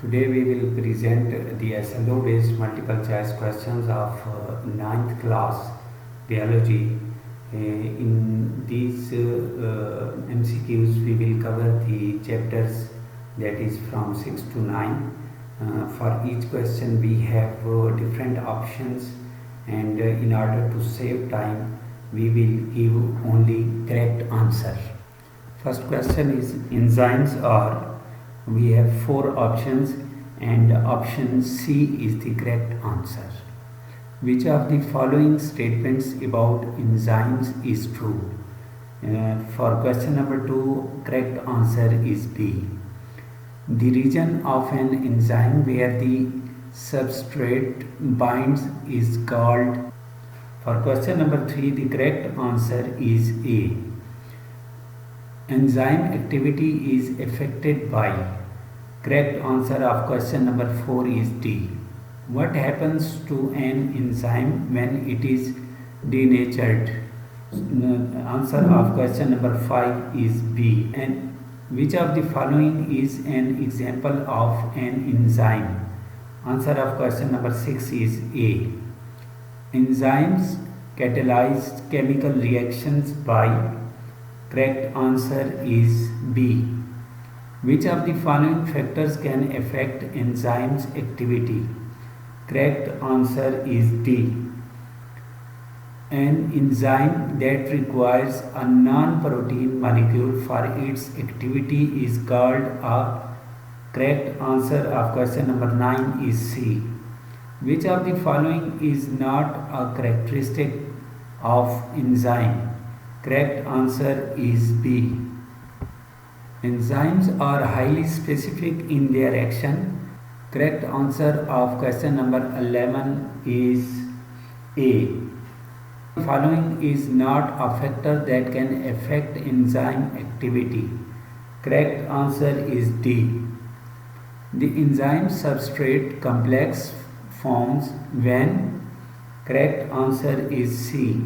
Today we will present the SLO based multiple choice questions of ninth class biology. In these MCQs we will cover the chapters that is from 6 to 9. For each question we have different options, and in order to save time we will give only correct answer. First question is enzymes are, we have four options and option C is the correct answer. Which of the following statements about enzymes is true? For question number 2, correct answer is B. The region of an enzyme where the substrate binds is called. For question number 3, the correct answer is A. Enzyme activity is affected by. Correct answer of question number 4 is D. What happens to an enzyme when it is denatured? Answer of question number 5 is B. And which of the following is an example of an enzyme? Answer of question number 6 is A. Enzymes catalyze chemical reactions by. Correct answer is B. Which of the following factors can affect enzymes activity? Correct answer is D. An enzyme that requires a non-protein molecule for its activity is called a. Correct answer of question number 9 is C. Which of the following is not a characteristic of enzyme? Correct answer is B. Enzymes are highly specific in their action. Correct answer of question number 11 is A. The following is not a factor that can affect enzyme activity. Correct answer is D. The enzyme substrate complex forms when. Correct answer is C.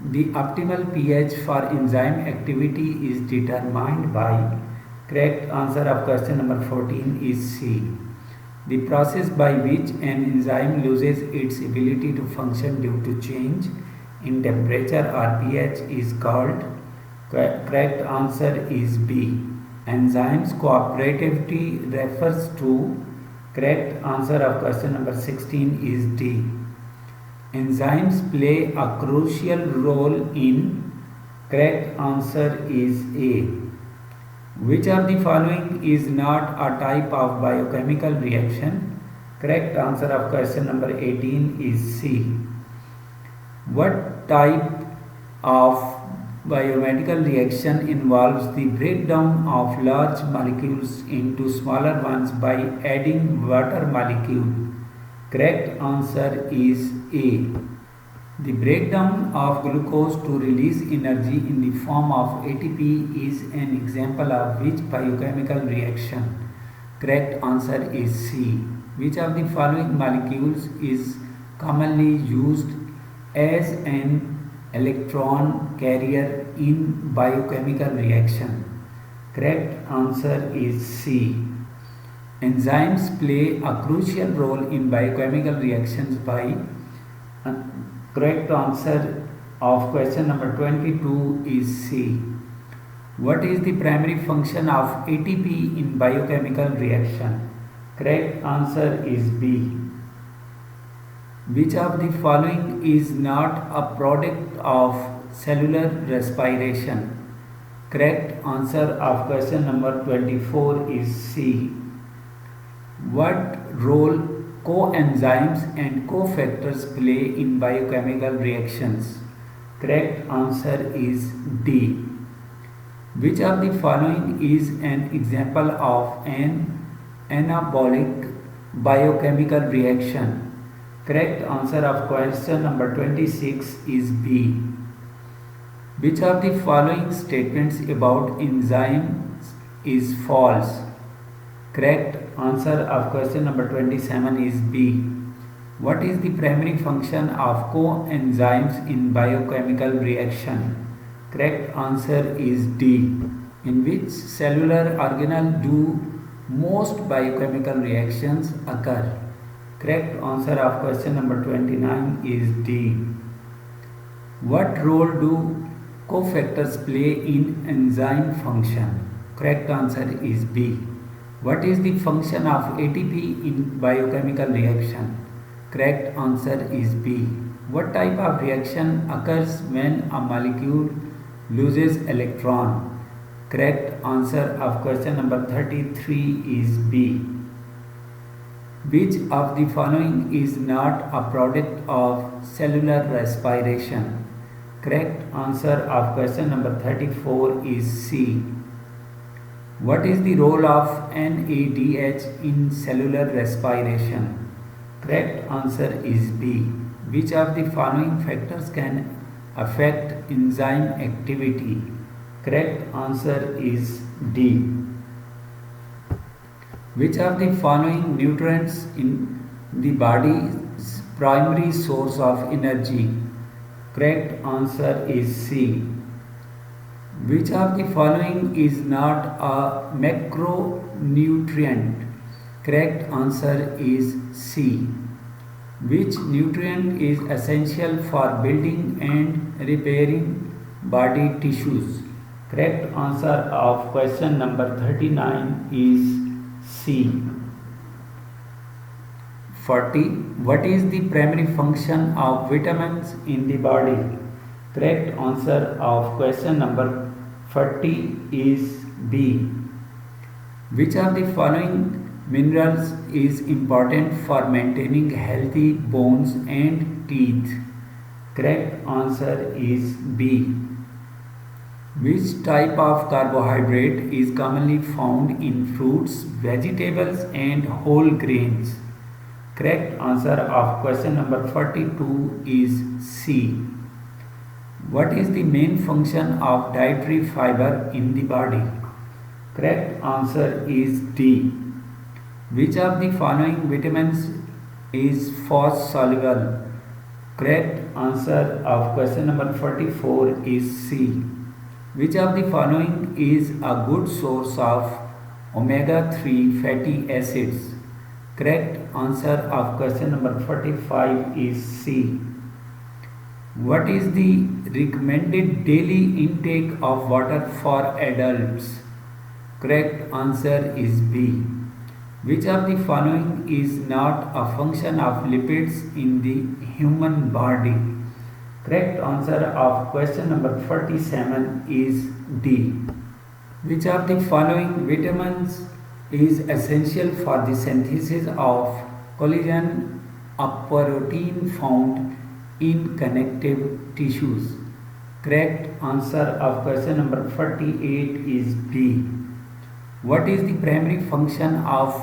The optimal pH for enzyme activity is determined by. Correct answer of question number 14 is C. The process by which an enzyme loses its ability to function due to change in temperature or pH is called. Correct answer is B. Enzymes cooperativity refers to. Correct answer of question number 16 is D. Enzymes play a crucial role in. Correct answer is A. Which of the following is not a type of biochemical reaction? Correct answer of question number 18 is C. What type of biomedical reaction involves the breakdown of large molecules into smaller ones by adding water molecule? Correct answer is A. The breakdown of glucose to release energy in the form of ATP is an example of which biochemical reaction? Correct answer is C. Which of the following molecules is commonly used as an electron carrier in biochemical reaction? Correct answer is C. Enzymes play a crucial role in biochemical reactions by. Correct answer of question number 22 is C. What is the primary function of ATP in biochemical reaction? Correct answer is B. Which of the following is not a product of cellular respiration? Correct answer of question number 24 is C. What role coenzymes and cofactors play in biochemical reactions? Correct answer is D. Which of the following is an example of an anabolic biochemical reaction? Correct answer of question number 26 is B. Which of the following statements about enzymes is false? Correct answer of question number 27 is B. What is the primary function of coenzymes in biochemical reaction? Correct answer is D. In which cellular organelle do most biochemical reactions occur. Correct answer of question number 29 is D. What role do cofactors play in enzyme function? Correct answer is B. What is the function of ATP in biochemical reaction? Correct answer is B. What type of reaction occurs when a molecule loses electron? Correct answer of question number 33 is B. Which of the following is not a product of cellular respiration? Correct answer of question number 34 is C. What is the role of NADH in cellular respiration? Correct answer is B. Which of the following factors can affect enzyme activity? Correct answer is D. Which of the following nutrients in the body's primary source of energy? Correct answer is C. Which of the following is not a macronutrient? Correct answer is C. Which nutrient is essential for building and repairing body tissues? Correct answer of question number 39 is C. 40. What is the primary function of vitamins in the body? Correct answer of question number 40 is B. Which of the following minerals is important for maintaining healthy bones and teeth? Correct answer is B. Which type of carbohydrate is commonly found in fruits, vegetables and whole grains? Correct answer of question number 42 is C. What is the main function of dietary fiber in the body? Correct answer is D. Which of the following vitamins is phos soluble? Correct answer of question number 44 is C. Which of the following is a good source of omega-3 fatty acids? Correct answer of question number 45 is C. What is the recommended daily intake of water for adults? Correct answer is B. Which of the following is not a function of lipids in the human body? Correct answer of question number 47 is D. Which of the following vitamins is essential for the synthesis of collagen, a protein found in connective tissues? Correct answer of question number 48 is B. What is the primary function of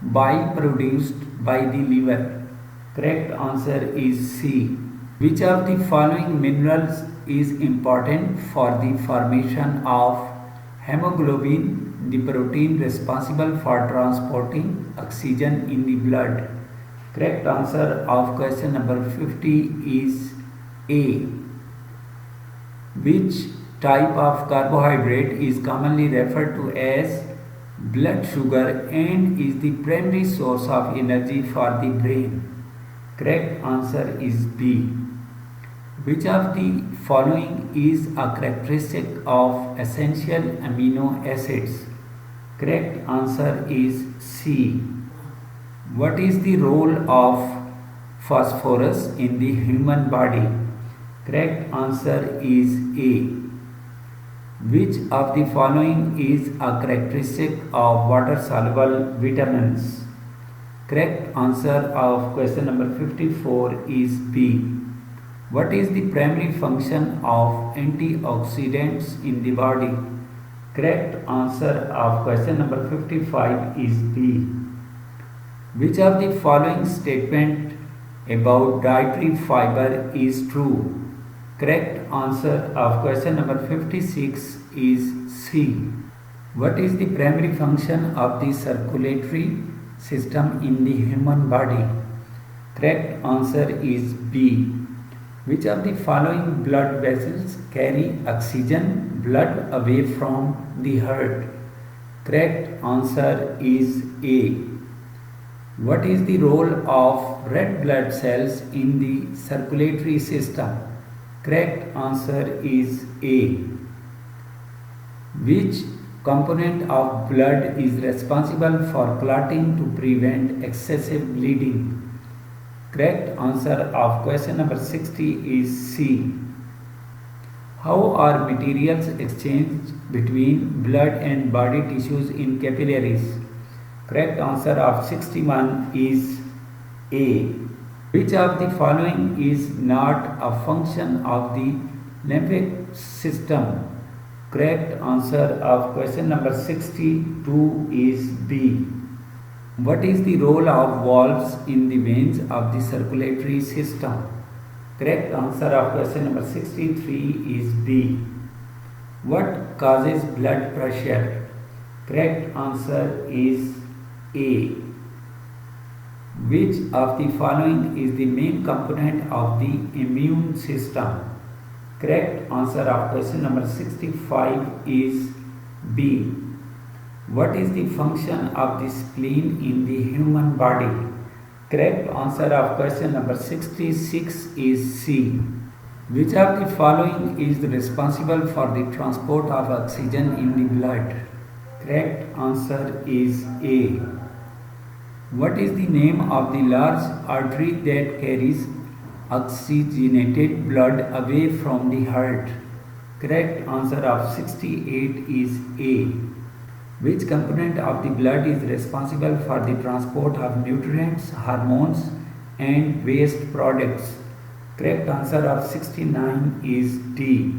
bile produced by the liver? Correct answer is C. Which of the following minerals is important for the formation of hemoglobin, the protein responsible for transporting oxygen in the blood? Correct answer of question number 50 is A. Which type of carbohydrate is commonly referred to as blood sugar and is the primary source of energy for the brain? Correct answer is B. Which of the following is a characteristic of essential amino acids? Correct answer is C. What is the role of phosphorus in the human body? Correct answer is A. Which of the following is a characteristic of water-soluble vitamins? Correct answer of question number 54 is B. What is the primary function of antioxidants in the body? Correct answer of question number 55 is B. Which of the following statement about dietary fiber is true? Correct answer of question number 56 is C. What is the primary function of the circulatory system in the human body? Correct answer is B. Which of the following blood vessels carry oxygen blood away from the heart? Correct answer is A. What is the role of red blood cells in the circulatory system? Correct answer is A. Which component of blood is responsible for clotting to prevent excessive bleeding? Correct answer of question number 60 is C. How are materials exchanged between blood and body tissues in capillaries? Correct answer of 61 is A. Which of the following is not a function of the lymphatic system? Correct answer of question number 62 is B. What is the role of valves in the veins of the circulatory system? Correct answer of question number 63 is B. What causes blood pressure? Correct answer is A. Which of the following is the main component of the immune system? Correct answer of question number 65 is B. What is the function of the spleen in the human body? Correct answer of question number 66 is C. Which of the following is responsible for the transport of oxygen in the blood? Correct answer is A. What is the name of the large artery that carries oxygenated blood away from the heart? Correct answer of 68 is A. Which component of the blood is responsible for the transport of nutrients, hormones and waste products? Correct answer of 69 is D.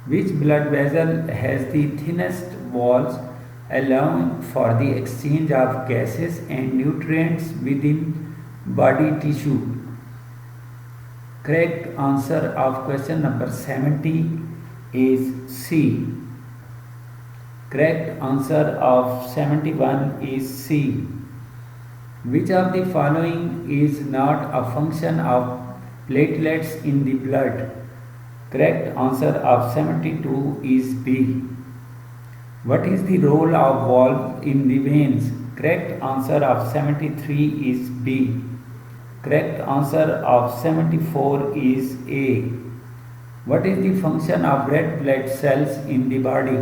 Which blood vessel has the thinnest walls allowing for the exchange of gases and nutrients within body tissue? Correct answer of question number 70 is C. Correct answer of 71 is C. Which of the following is not a function of platelets in the blood? Correct answer of 72 is B. What is the role of valve in the veins? Correct answer of 73 is B. Correct answer of 74 is A. What is the function of red blood cells in the body?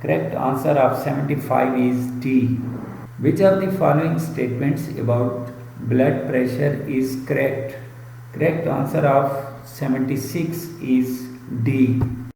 Correct answer of 75 is D. Which of the following statements about blood pressure is correct? Correct answer of 76 is D.